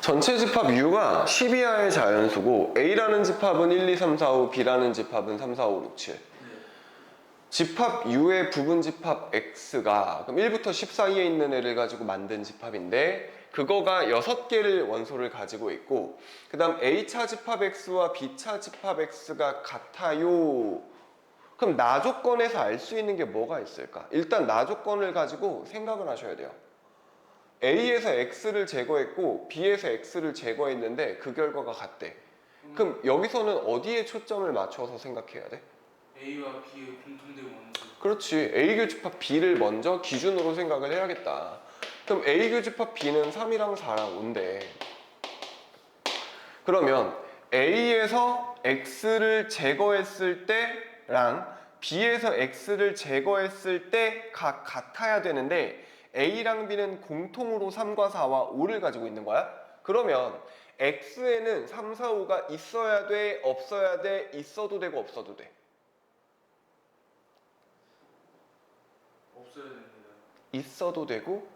전체 집합 U가 10이하의 자연수고 A라는 집합은 1, 2, 3, 4, 5, B라는 집합은 3, 4, 5, 6, 7. 집합 U의 부분 집합 X가 그럼 1부터 10 사이에 있는 애를 가지고 만든 집합인데 그거가 6개를 원소를 가지고 있고 그 다음 A차 집합 X와 B차 집합 X가 같아요. 그럼 나 조건에서 알 수 있는 게 뭐가 있을까? 일단 나 조건을 가지고 생각을 하셔야 돼요. A에서 X를 제거했고 B에서 X를 제거했는데 그 결과가 같대. 그럼 여기서는 어디에 초점을 맞춰서 생각해야 돼? A와 B의 공통된 원소. 그렇지. A 교집합 B를 먼저 기준으로 생각을 해야겠다. 그럼 A 교집합 B는 3이랑 4랑 5인데 그러면 A에서 X를 제거했을 때랑 B에서 X를 제거했을 때 각 같아야 되는데 A랑 B는 공통으로 3과 4와 5를 가지고 있는 거야? 그러면 X에는 3, 4, 5가 있어야 돼? 없어야 돼? 있어도 되고 없어도 돼? 없어야 됩니다. 있어도 되고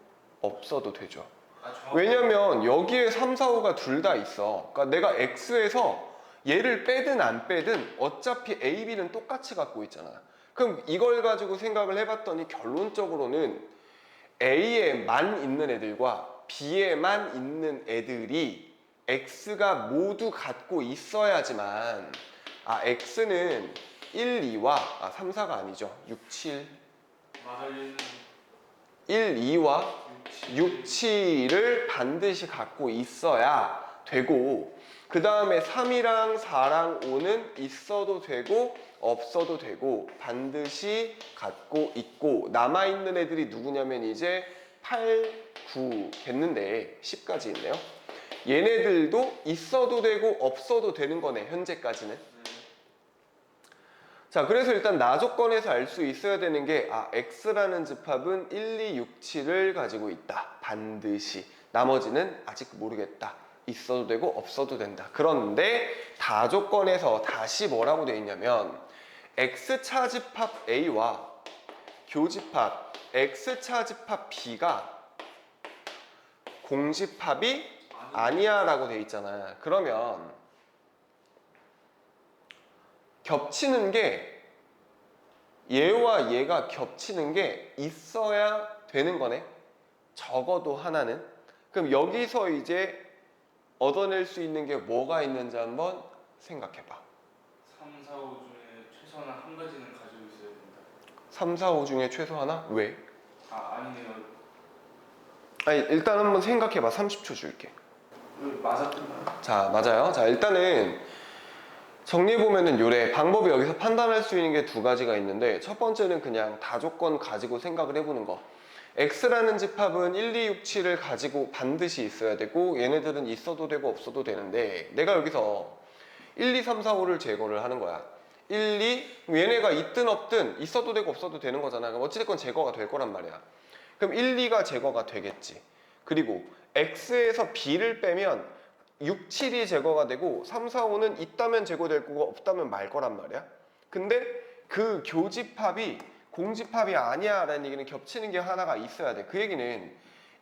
없어도 되죠. 정확하게. 왜냐면 여기에 3, 4, 5가 둘 다 있어. 그러니까 내가 X에서 얘를 빼든 안 빼든 어차피 A, B는 똑같이 갖고 있잖아. 그럼 이걸 가지고 생각을 해봤더니 결론적으로는 A에만 있는 애들과 B에만 있는 애들이 X가 모두 갖고 있어야지만 X는 1, 2와 3, 4가 아니죠. 6, 7 맞아요. 1, 2와 6, 7을 반드시 갖고 있어야 되고 그 다음에 3이랑 4랑 5는 있어도 되고 없어도 되고 반드시 갖고 있고 남아있는 애들이 누구냐면 이제 8, 9 됐는데 10까지 있네요. 얘네들도 있어도 되고 없어도 되는 거네 현재까지는. 자, 그래서 일단 나 조건에서 알 수 있어야 되는 게 X라는 집합은 1, 2, 6, 7을 가지고 있다. 반드시. 나머지는 아직 모르겠다. 있어도 되고 없어도 된다. 그런데 다 조건에서 다시 뭐라고 되어 있냐면 X차 집합 A와 교집합 X차 집합 B가 공집합이 아니야 라고 되어 있잖아. 그러면 겹치는 게 얘와 얘가 겹치는 게 있어야 되는 거네. 적어도 하나는. 그럼 여기서 이제 얻어낼 수 있는 게 뭐가 있는지 한번 생각해봐. 3, 4, 5 중에 최소한 한 가지는 가지고 있어야 된다. 3, 4, 5 중에 최소 하나? 왜? 아니네요. 아니 일단 한번 생각해봐. 30초 줄게. 맞았던가요? 자, 맞아요. 자, 일단은 정리해보면은 요래 방법이 여기서 판단할 수 있는 게 두 가지가 있는데 첫 번째는 그냥 다조건 가지고 생각을 해보는 거. X라는 집합은 1, 2, 6, 7을 가지고 반드시 있어야 되고 얘네들은 있어도 되고 없어도 되는데 내가 여기서 1, 2, 3, 4, 5를 제거를 하는 거야. 1, 2, 얘네가 있든 없든 있어도 되고 없어도 되는 거잖아. 그럼 어찌됐건 제거가 될 거란 말이야. 그럼 1, 2가 제거가 되겠지. 그리고 X에서 B를 빼면 6, 7이 제거가 되고 3, 4, 5는 있다면 제거될 거고 없다면 말 거란 말이야. 근데 그 교집합이 공집합이 아니야 라는 얘기는 겹치는 게 하나가 있어야 돼. 그 얘기는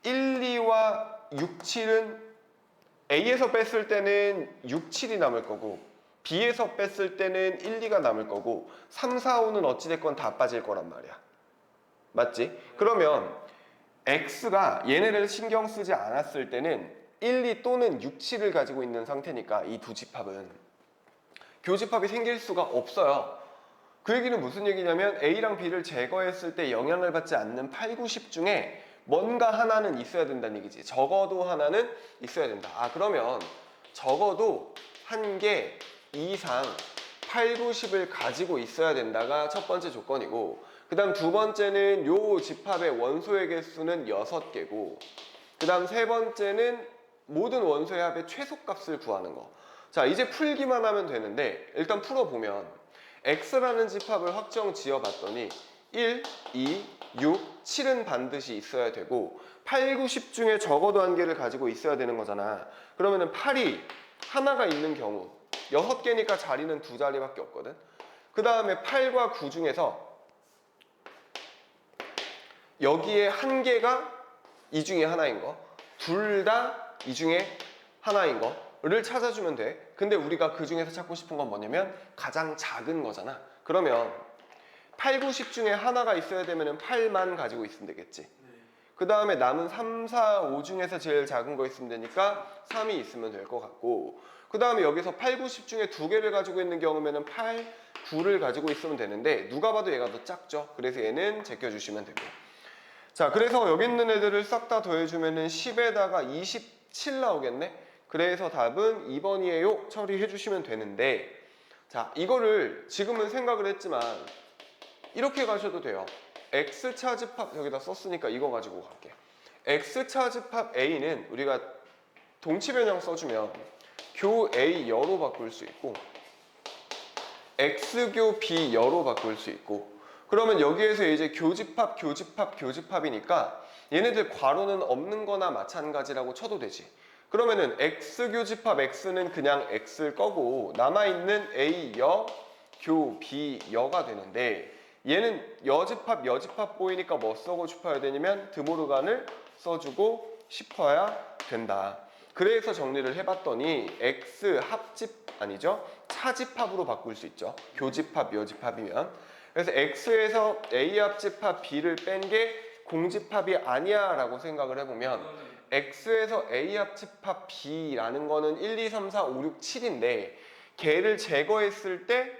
1, 2와 6, 7은 A에서 뺐을 때는 6, 7이 남을 거고 B에서 뺐을 때는 1, 2가 남을 거고 3, 4, 5는 어찌됐건 다 빠질 거란 말이야. 맞지? 그러면 X가 얘네를 신경 쓰지 않았을 때는 1, 2 또는 6, 7을 가지고 있는 상태니까 이 두 집합은 교집합이 생길 수가 없어요. 그 얘기는 무슨 얘기냐면 A랑 B를 제거했을 때 영향을 받지 않는 8, 9, 10 중에 뭔가 하나는 있어야 된다는 얘기지. 적어도 하나는 있어야 된다. 그러면 적어도 한 개 이상 8, 9, 10을 가지고 있어야 된다가 첫 번째 조건이고 그 다음 두 번째는 요 집합의 원소의 개수는 6개고 그 다음 세 번째는 모든 원소의 합의 최소값을 구하는 거. 자, 이제 풀기만 하면 되는데 일단 풀어보면 X라는 집합을 확정 지어봤더니 1, 2, 6, 7은 반드시 있어야 되고 8, 9, 10 중에 적어도 한 개를 가지고 있어야 되는 거잖아. 그러면은 8이 하나가 있는 경우 6개니까 자리는 두 자리밖에 없거든. 그 다음에 8과 9 중에서 여기에 한 개가 이 중에 하나인 거, 둘 다 이 중에 하나인 거를 찾아주면 돼. 근데 우리가 그 중에서 찾고 싶은 건 뭐냐면 가장 작은 거잖아. 그러면 8, 9, 10 중에 하나가 있어야 되면 8만 가지고 있으면 되겠지. 네. 그 다음에 남은 3, 4, 5 중에서 제일 작은 거 있으면 되니까 3이 있으면 될 것 같고, 그 다음에 여기서 8, 9, 10 중에 2개를 가지고 있는 경우에는 8, 9를 가지고 있으면 되는데 누가 봐도 얘가 더 작죠. 그래서 얘는 제껴주시면 되고. 자, 그래서 여기 있는 애들을 싹 다 더해주면은 10에다가 27 나오겠네. 그래서 답은 2번이에요. 처리해 주시면 되는데, 자, 이거를 지금은 생각을 했지만 이렇게 가셔도 돼요. X 차집합 여기다 썼으니까 이거 가지고 갈게. X 차집합 A는 우리가 동치 변형 써주면 교 A 여로 바꿀 수 있고 X교 B 여로 바꿀 수 있고, 그러면 여기에서 이제 교집합, 교집합, 교집합이니까 얘네들 괄호는 없는 거나 마찬가지라고 쳐도 되지. 그러면은 X교집합 X는 그냥 X일 거고 남아있는 A 여, 교 B 여가 되는데, 얘는 여집합, 여집합 보이니까 뭐 써고 싶어야 되냐면 드모르간을 써주고 싶어야 된다. 그래서 정리를 해봤더니 X 합집 아니죠? 차집합으로 바꿀 수 있죠. 교집합, 여집합이면. 그래서 X에서 A 합집합 B를 뺀 게 공집합이 아니야 라고 생각을 해보면 X에서 A 합집합 B라는 거는 1, 2, 3, 4, 5, 6, 7인데 걔를 제거했을 때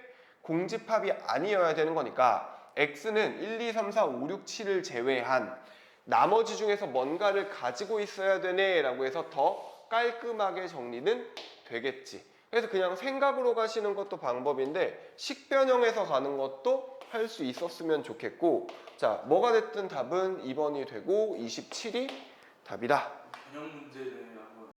공집합이 아니어야 되는 거니까 X는 1, 2, 3, 4, 5, 6, 7을 제외한 나머지 중에서 뭔가를 가지고 있어야 되네 라고 해서 더 깔끔하게 정리는 되겠지. 그래서 그냥 생각으로 가시는 것도 방법인데 식변형에서 가는 것도 할 수 있었으면 좋겠고, 자, 뭐가 됐든 답은 2번이 되고 27이 답이다. 변형 문제는